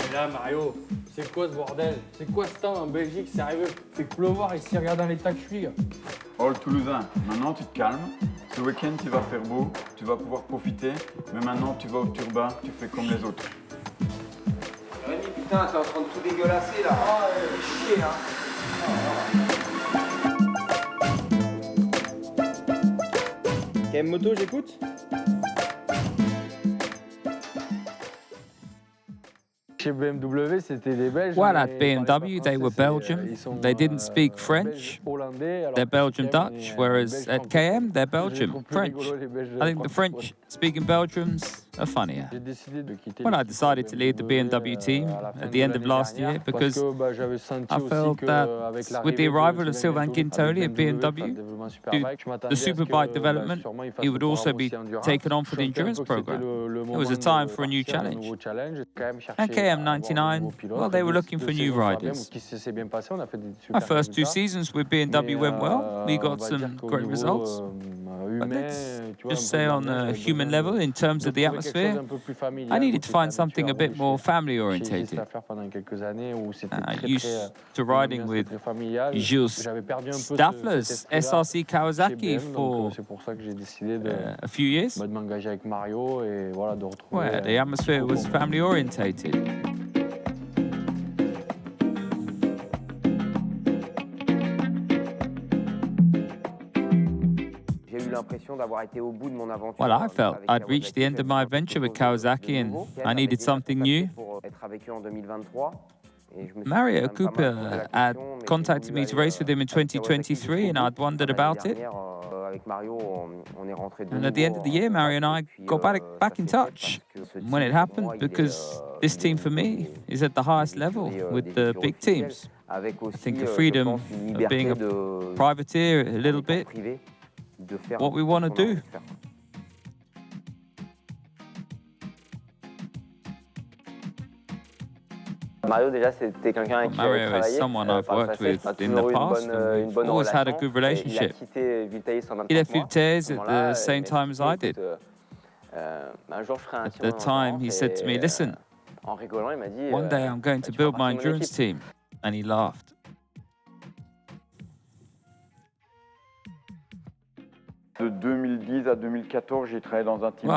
Et là, Mario, c'est quoi ce bordel? C'est quoi ce temps en Belgique? C'est arrivé, fait pleuvoir ici, regarde dans l'état que je suis. Oh, le Toulousain, maintenant tu te calmes. Ce week-end, il va faire beau, tu vas pouvoir profiter. Mais maintenant, tu vas au turbin, tu fais comme les autres. Rémi, putain, t'es en train de tout dégueulasser là. Oh, chier, hein. KM Moto, j'écoute. Chez BMW, c'était des Belges. Well, at BMW, they were Belgian. They didn't speak French. They're Belgian Dutch, whereas at KM, they're Belgian French. I think the French-speaking Belgians are funnier. Well, I decided to leave the BMW team at the end of last year because I felt that with the arrival of Sylvain Guintoli at BMW, the superbike development, he would also be taken on for the endurance program. It was a time for a new challenge. And KM99, well, they were looking for new riders. Our first 2 seasons with BMW went well. We got some great results. But let's just say on a human level, in terms of the atmosphere, I needed to find something a bit more family-orientated. Used to riding with Jules Staffler's SRC Kawasaki for a few years, where the atmosphere was family-orientated. Well, I felt I'd reached the end of my adventure with Kawasaki and I needed something new. Mario Cooper had contacted me to race with him in 2023 and I'd wondered about it. And at the end of the year, Mario and I got back in touch when it happened because this team for me is at the highest level with the big teams. I think the freedom of being a privateer a little bit, what we want to do. Mario is someone I've worked with in the past, and we've always had a good relationship. He left Vitesse at the same time as I did. At the time, he said to me, listen, one day I'm going to build my endurance team. And he laughed. Well,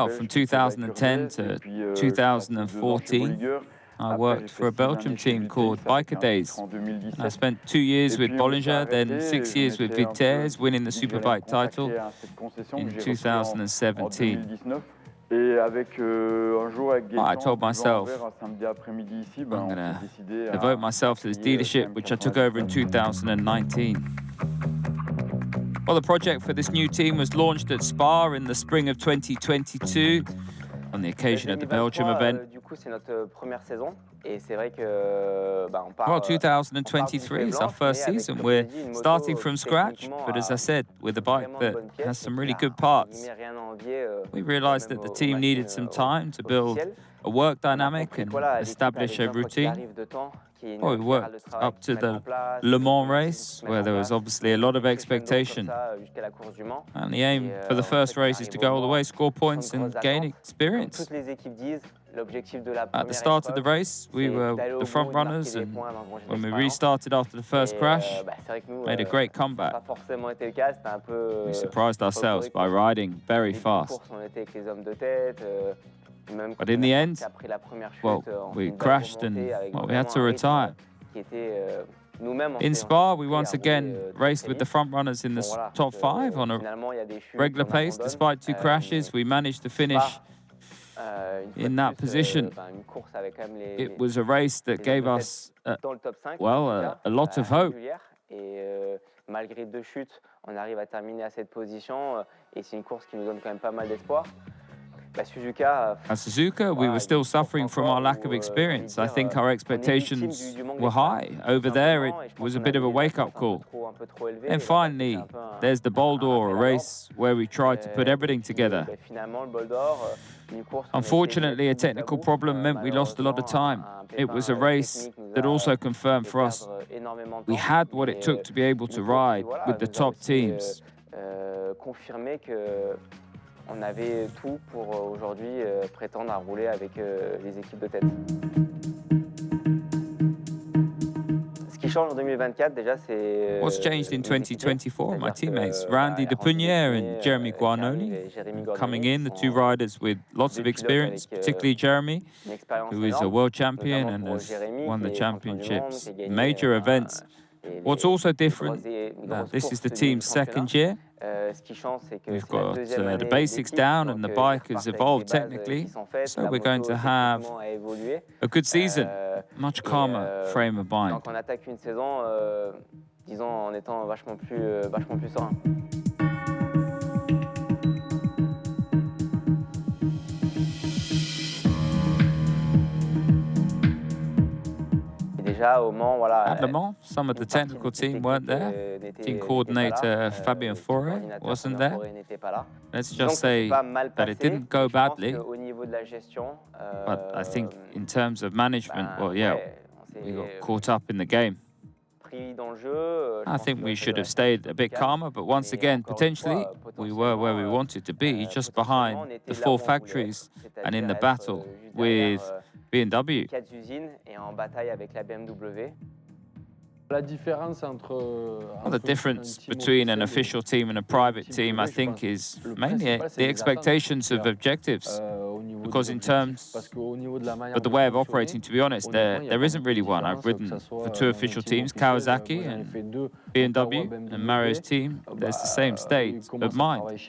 from 2010 to 2014, I worked for a Belgian team called Biker Days. I spent 2 years with Bollinger, then 6 years with Vitesse, winning the Superbike title in 2017. I told myself I'm going to devote myself to this dealership, which I took over in 2019. Well, the project for this new team was launched at Spa in the spring of 2022 on the occasion of the Belgium event. Well, 2023 is our first season. We're starting from scratch, but as I said, with a bike that has some really good parts. We realized that the team needed some time to build a work dynamic and establish a routine. Well, we worked up to the Le Mans race, where there was obviously a lot of expectation. And the aim for the first race is to go all the way, score points and gain experience. At the start of the race, we were the front runners, and when we restarted after the first crash, made a great comeback. We surprised ourselves by riding very fast. But in the end, well, we crashed and well, we had to retire. In Spa, we once again raced with the front runners in the top 5 on a regular pace. Despite 2 crashes, we managed to finish in that position. It was a race that gave us, a lot of hope. Malgré 2 chutes, on arrive à terminer à cette position et c'est une course qui nous donne quand même pas mal d'espoir. At Suzuka, we were still suffering from our lack of experience. I think our expectations were high. Over there, it was a bit of a wake-up call. And finally, there's the Bol d'Or, a race where we tried to put everything together. Unfortunately, a technical problem meant we lost a lot of time. It was a race that also confirmed for us we had what it took to be able to ride with the top teams. On avait tout pour aujourd'hui prétendre à rouler avec les équipes de tête. change en 2024, déjà, c'est. What's changed in 2024? My teammates, Randy De Punière and Jeremy Guarnoni, coming in, the two riders with lots of experience, particularly Jeremy, who is a world champion and has won the championships, major events. What's also different, this is the team's second year. We've got the basics down and the bike has evolved technically, so we're going to have a good season, much calmer frame of mind. Donc on attaque une saison, disons, en étant vachement plus serein. At Le Mans, some of the technical team weren't there. Team coordinator Fabien Fauré wasn't there. Let's just say that it didn't go badly. But I think in terms of management, well, yeah, we got caught up in the game. I think we should have stayed a bit calmer, but once again, potentially, we were where we wanted to be, just behind the four factories and in the battle with BMW. Well, the difference between an official team and a private team, I think, is mainly the expectations of objectives. Because in terms of the way of operating, to be honest, there isn't really one. I've ridden for two official teams, Kawasaki and BMW, and Mario's team. There's the same state of mind.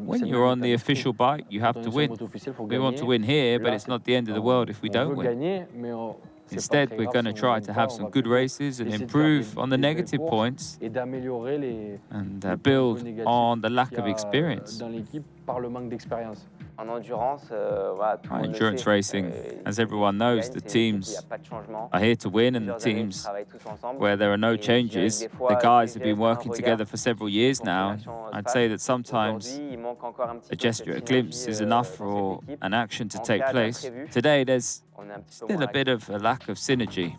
When you're on the official bike, you have to win. We want to win here, but it's not the end of the world if we don't win. Instead, we're going to try to have some good races and improve on the negative points and build on the lack of experience. Endurance racing, as everyone knows, the teams are here to win, and the teams where there are no changes, the guys have been working together for several years now. I'd say that sometimes a gesture, a glimpse is enough for an action to take place. Today, there's still a bit of a lack of synergy.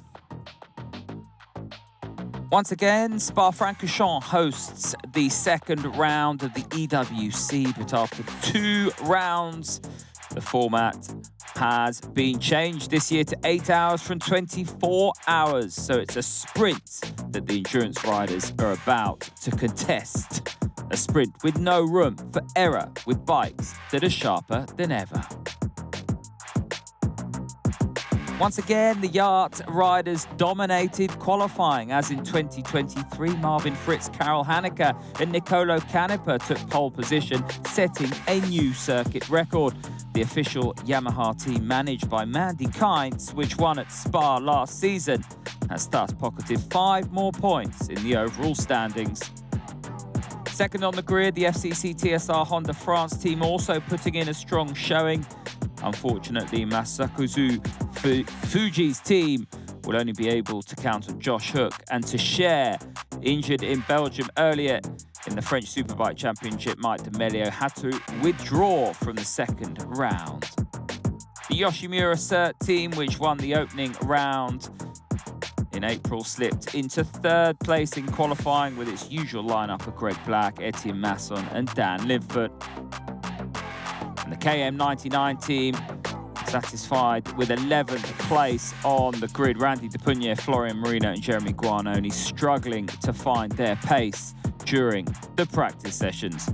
Once again, Spa-Francorchamps hosts the second round of the EWC, but after 2 rounds, the format has been changed this year to 8 hours from 24 hours. So it's a sprint that the endurance riders are about to contest. A sprint with no room for error, with bikes that are sharper than ever. Once again, the yacht riders dominated qualifying, as in 2023. Marvin Fritz, Karel Hanneke and Nicolo Canepa took pole position, setting a new circuit record. The official Yamaha team, managed by Mandy Kienz, which won at Spa last season, has thus pocketed 5 more points in the overall standings. Second on the grid, the FCC TSR Honda France team also putting in a strong showing. Unfortunately, Masakuzu Fuji's team will only be able to count on Josh Hook and Teixeira, injured in Belgium earlier in the French Superbike Championship. Mike D'Amelio had to withdraw from the second round. The Yoshimura Cert team, which won the opening round in April, slipped into 3rd place in qualifying with its usual lineup of Greg Black, Etienne Masson and Dan Linford. And the KM99 team satisfied with 11th place on the grid. Randy De Punière, Florian Marino and Jeremy Guarnoni struggling to find their pace during the practice sessions.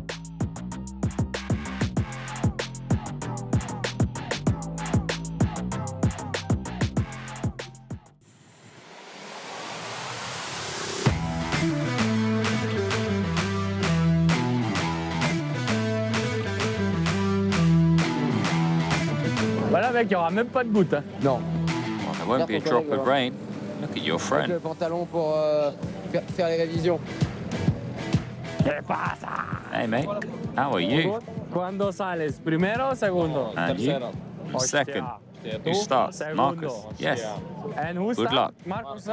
Voilà, mec, il n'y aura même pas de goutte. Hein. Non. Well, there won't be a drop of rain. Look at your friend. Le pantalon pour faire les révisions. Hey, mate. How are you? Cuando sales? ¿Primero o segundo? And you? I'm second. Who starts? Marcus. Yes. And who Good luck. Marcus?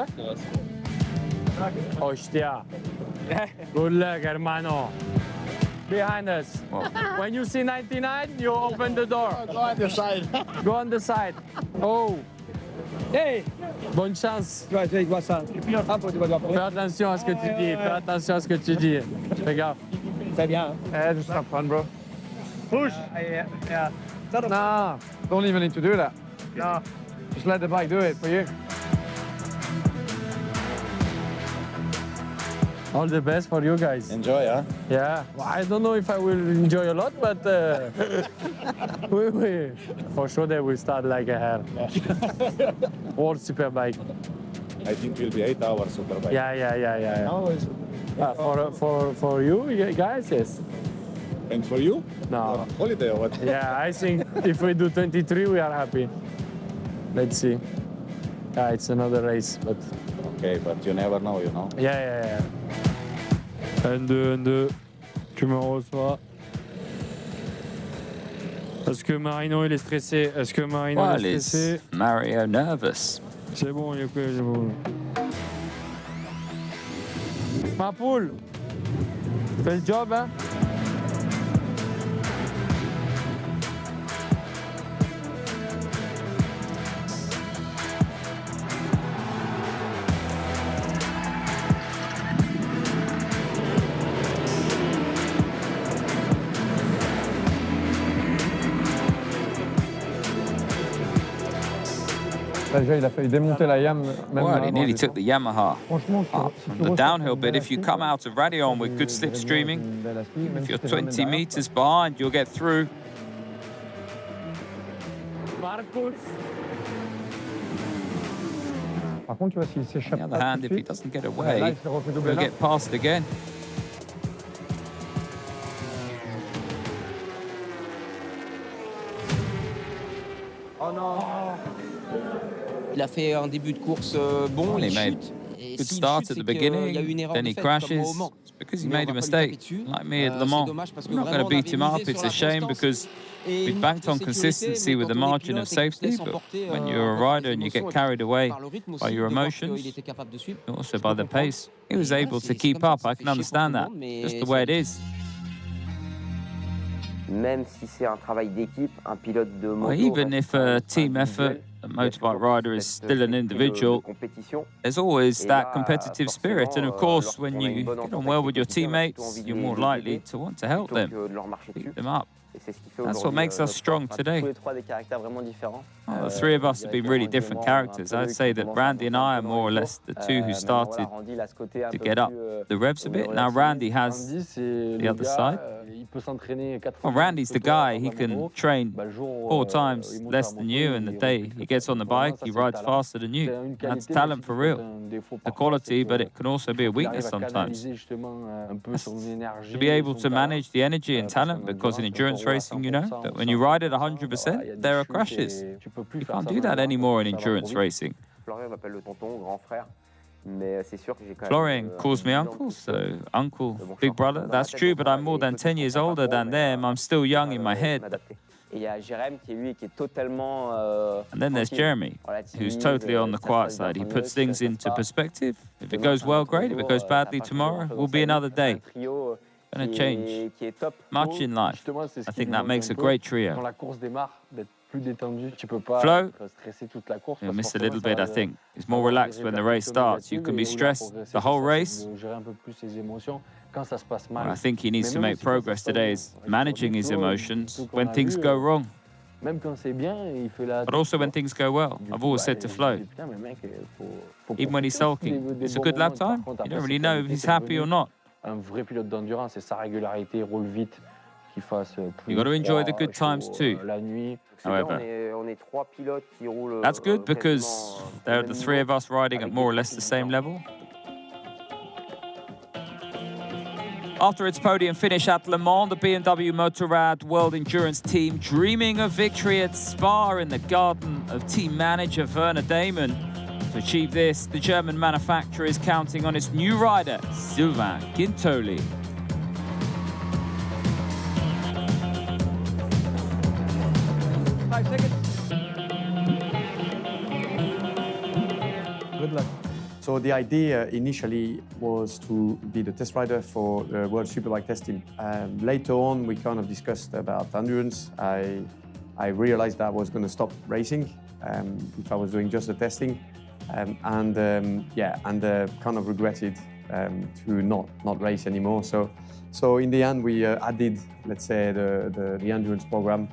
Hostia. Good luck, hermano. Behind us. Well, When you see 99, you open the door. Go on the side. Go on the side. Oh. Hey. Bonne chance. Fais attention à ce que tu dis. Fais attention à ce que tu dis. Fais gaffe. C'est bien. Just have fun, bro. Push. Yeah. Nah, don't even need to do that. No. Just let the bike do it for you. All the best for you guys. Enjoy, huh? Yeah, well, I don't know if I will enjoy a lot, but for sure they will start like a hell. World Superbike. I think it will be 8 hours superbike. Yeah. For you guys, yes. And for you? No. Holiday or what? Yeah, I think if we do 23, we are happy. Let's see. Yeah, it's another race, but Okay, but you never know, you know. yeah. N2, tu me reçois. Est-ce que Marino il est stressé? Est-ce que Marino Well, est is stressé? Mario nervous? C'est bon, il est prêt, c'est bon. Ma poule, fais le job, hein? Déjà, il a failli démonter la Yam. Même Well, he avant, nearly j'étais- took the Yamaha Franchement, up from the downhill bit. If you come out of Raidillon with good slipstreaming, if you're 20 meters behind, you'll get through. Marcus. Par contre, tu vois, s'il On s'échappe the pas other hand, tout if de he suite, doesn't get là, away, il se refait doubler he'll là. get past again. Il a fait un début de course bon, Well, he il made chute. Et good s'il start chute, at the c'est qu'il y a eu beginning, une erreur then de he fait, comme crashes. au Mans. It's because he Mais on made a va pas lui taper mistake, dessus. like me at Le C'est Mans. dommage parce que I'm not going vraiment, to on beat avait him up. misé It's sur a la shame constance because et we une banked on sécurité, consistency mais with the quand on est margin of pilote et qu'on se safety, laisse but emporter, when you're a par les rider and you get émotions carried et away par le rythme by aussi, your de voir emotions, qu'il était capable de suivre. also Je peux by the comprendre. pace, he Et was voilà, able to c'est keep comme ça, up. ça I fait can chier pour understand tout le that. monde, mais Just the c'est way la it vie. is. Même si c'est un travail d'équipe, un pilote de moto Well, even reste if a team individuel, effort, a il y a motorbike toujours rider is cet still an esprit de individual, compétition. there's always Et that là, competitive spirit. And of forcément, course, when lorsqu'on a une you bonne get entente on well avec with les your coéquipiers, on a plutôt teammates, envie de you're les more likely aider to want to help plutôt them, que de leur marcher keep dessus. them up. Et c'est ce qui fait That's what aujourd'hui makes us notre strong force. On a today. tous les trois des caractères vraiment différents. The three of us have been really different characters. I'd say that Randy and I are more or less the two who started to get up the revs a bit. Now Randy has the other side. Well, Randy's the guy, he can train 4 times less than you, and the day he gets on the bike, he rides faster than you. That's talent for real. The quality, but it can also be a weakness sometimes. To be able to manage the energy and talent, because in endurance racing, you know, that when you ride at 100%, there are crashes. You can't do that anymore in endurance racing. Florian m'appelle le tonton, grand frère. Mais c'est sûr que j'ai quand même, Florian calls me uncle, so uncle, big brother. That's true, but I'm more than 10 years older than them. I'm still young in my head. Et il y a Jérém qui lui qui est totalement And then there's Jeremy, who's totally on the quiet side. He puts things into perspective. If it goes well, great. If it goes badly tomorrow, will be another day. Gonna change much in life. I think that makes a great trio. Flo, you'll miss a little bit, I think. It's more relaxed when the race starts. You can be stressed the whole race. What I think he needs to make progress today is managing his emotions when things go wrong, but also when things go well. I've always said to Flo, even when he's sulking, it's a good lap time. You don't really know if he's happy or not. You got to enjoy the good times too. However, that's good because there are the three of us riding at more or less the same level. After its podium finish at Le Mans, the BMW Motorrad World Endurance Team dreaming of victory at Spa in the garden of team manager Werner Damon. To achieve this, the German manufacturer is counting on its new rider, Sylvain Guintoli. Good luck. So the idea initially was to be the test rider for the World Superbike test team. Later on, we kind of discussed about endurance. I realized that I was going to stop racing if I was doing just the testing, and kind of regretted to not race anymore. So in the end, we added, let's say, the endurance program.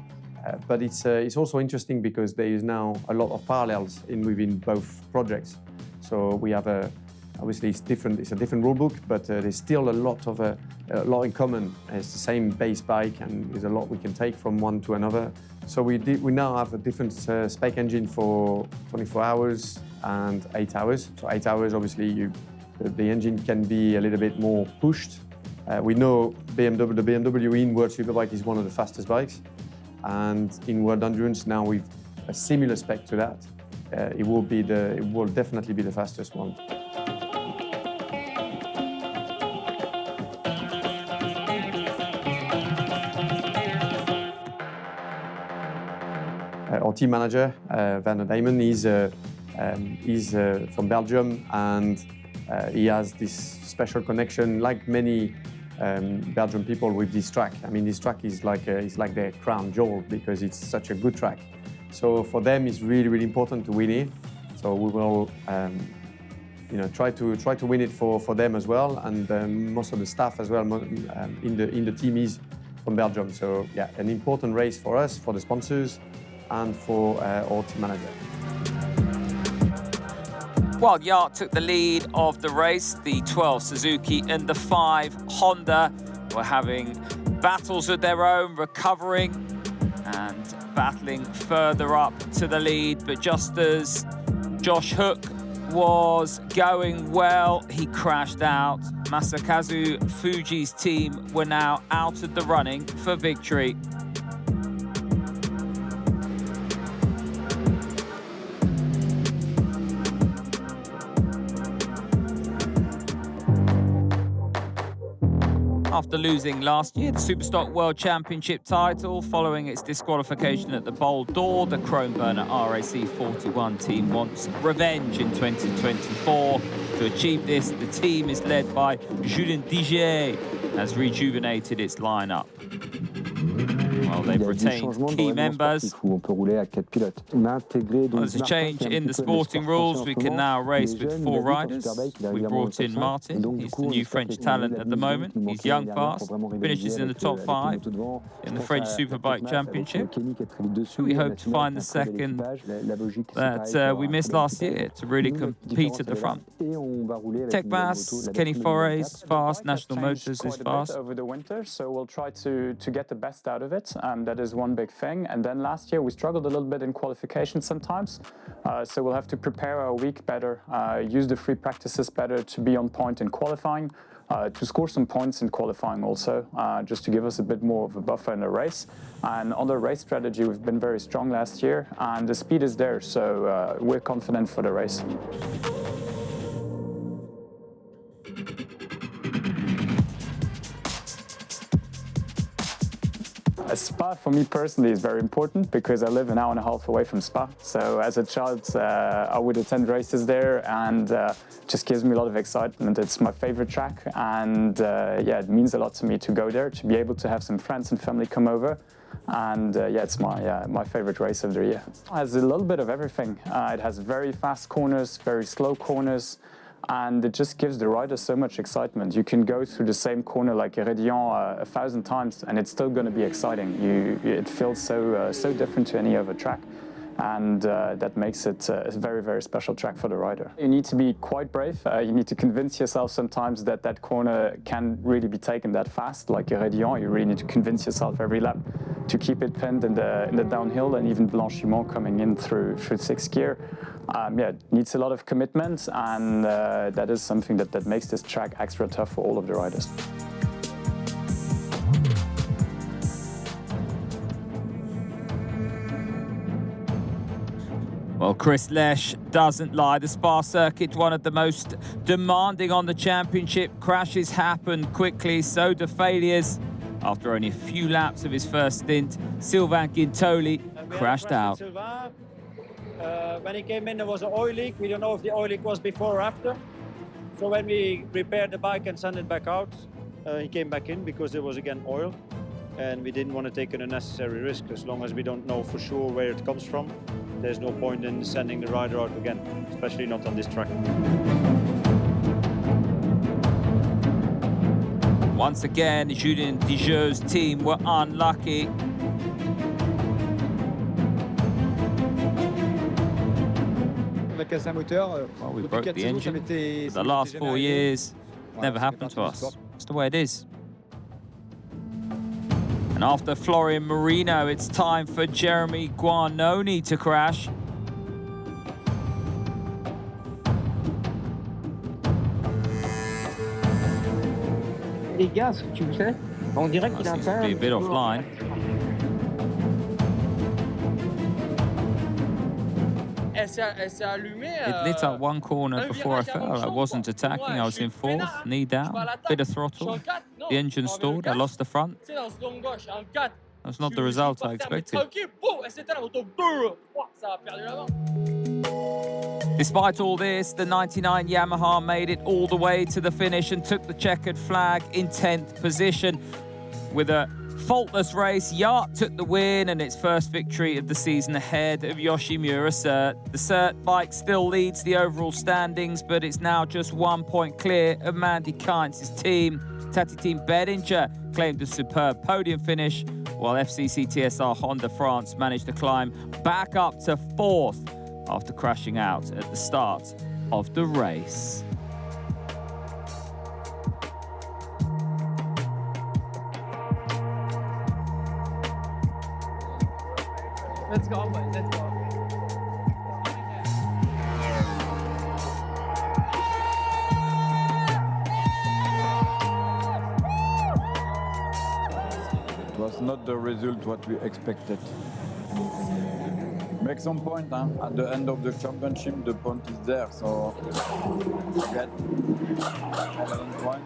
But it's also interesting because there is now a lot of parallels within both projects. So we have a Obviously, it's different. It's a different rule book, but there's still a lot in common. It's the same base bike, and there's a lot we can take from one to another. So we now have a different spec engine for 24 hours and 8 hours. So 8 hours, obviously, the engine can be a little bit more pushed. We know the BMW in World Superbike is one of the fastest bikes, and in World Endurance now we've a similar spec to that. It will definitely be the fastest one. Our team manager, Van der Dijmen, is from Belgium, and he has this special connection, like many Belgian people, with this track. I mean, this track is like their crown jewel because it's such a good track. So for them, it's really, really important to win it. So we will, try to win it for them as well, and most of the staff as well in the team is from Belgium. So yeah, an important race for us, for the sponsors, and for our team manager. While Yacht took the lead of the race, the 12 Suzuki and the 5 Honda were having battles of their own, recovering and battling further up to the lead. But just as Josh Hook was going well, he crashed out. Masakazu Fuji's team were now out of the running for victory. After losing last year the Superstock World Championship title following its disqualification at the Bowl d'Or, the Chromeburner RAC 41 team wants revenge in 2024. To achieve this, the team is led by Julien Diget, has rejuvenated its lineup. Well, they've retained key members. There's a change in the sporting rules. We can now race with 4 riders. We brought in Martin. He's the new French talent at the moment. He's young, fast, finishes in the top 5 in the French Superbike Championship. We hope to find the second that we missed last year to really compete at the front. Tech Bass, Kenny Forest is fast, National Motors is fast. Over the winter, so we'll try to get the best out of it. That is one big thing. And then last year we struggled a little bit in qualification sometimes, so we'll have to prepare our week better, use the free practices better to be on point in qualifying, to score some points in qualifying also, just to give us a bit more of a buffer in the race. And on the race strategy, we've been very strong last year, and the speed is there, so we're confident for the race. Spa for me personally is very important because I live an hour and a half away from Spa. So as a child, I would attend races there, and just gives me a lot of excitement. It's my favorite track, and yeah, it means a lot to me to go there, to be able to have some friends and family come over. And yeah, it's my favorite race of the year. It has a little bit of everything. It has very fast corners, very slow corners, and it just gives the rider so much excitement. You can go through the same corner like Hérédion 1,000 times, and it's still going to be exciting. It feels so different to any other track, and that makes it a very, very special track for the rider. You need to be quite brave. You need to convince yourself sometimes that that corner can really be taken that fast, like Hérédion. You really need to convince yourself every lap to keep it pinned in the downhill, and even Blanchimont coming in through 6th gear. Yeah, it needs a lot of commitment, and that is something that makes this track extra tough for all of the riders. Well, Chris Lesh doesn't lie. The Spa circuit, one of the most demanding on the championship. Crashes happen quickly, so do failures. After only a few laps of his first stint, Sylvain Guintoli crashed out. When he came in, there was an oil leak. We don't know if the oil leak was before or after. So when we repaired the bike and sent it back out, he came back in because there was again oil. And we didn't want to take an unnecessary risk. As long as we don't know for sure where it comes from, there's no point in sending the rider out again, especially not on this track. Once again, Julien Diget's team were unlucky. avait cassé un moteur. Well, we Depuis broke 4 the saisons, ça engine. m'était. For the last 4 years, never happened to us. It's the way it is. And after Florian Marino, it's time for Jeremy Guarnoni to crash. Les gars, ce que tu fais, on dirait qu'il a Seems to be a bit offline. It lit up one corner before I fell. I wasn't attacking, I was in fourth, knee down, bit of throttle. The engine stalled, I lost the front. That's not the result I expected. Despite all this, the 99 Yamaha made it all the way to the finish and took the checkered flag in 10th position. With a faultless race, Yacht took the win and its first victory of the season ahead of Yoshimura Cert. The Cert bike still leads the overall standings, but it's now just 1 point clear of Mandy Kynes' team. Tati Team Bedinger claimed a superb podium finish, while FCC TSR Honda France managed to climb back up to 4th after crashing out at the start of the race. Let's go, boys. Let's go. It was not the result what we expected. Make some point, huh? At the end of the championship, the point is there, so get 11 points.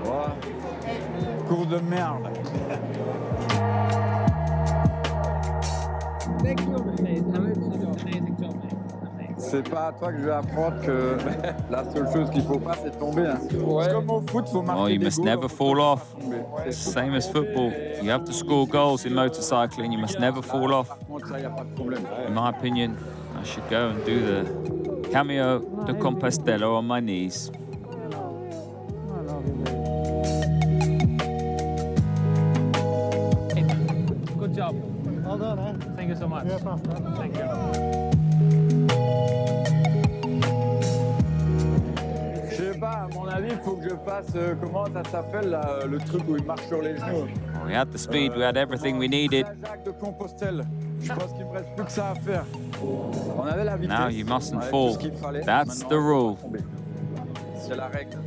Ouais. Cours de merde. C'est pas à toi que je vais apprendre que la seule chose qu'il faut pas, c'est tomber. Hein. C'est comme au foot, faut marquer Well, you des must goals. never fall off. Same as football. You have to score goals in motorcycling. You must never fall off. Par contre, ça, y a pas de problème. In my opinion, I should go and do the Cameo de Compostela on my knees. Good job. Well done, eh? Thank you so much. Thank you. Je sais pas, à mon avis, il faut que je fasse, comment ça s'appelle, là, le truc où il marche sur les genoux. Well, we had the speed, we had everything we needed. Jacques de Compostelle. Je pense qu'il me reste plus que ça à faire. On avait la vitesse. Now you mustn't on avait fall. tout ce qu'il fallait. That's Maintenant, the rule. C'est la règle.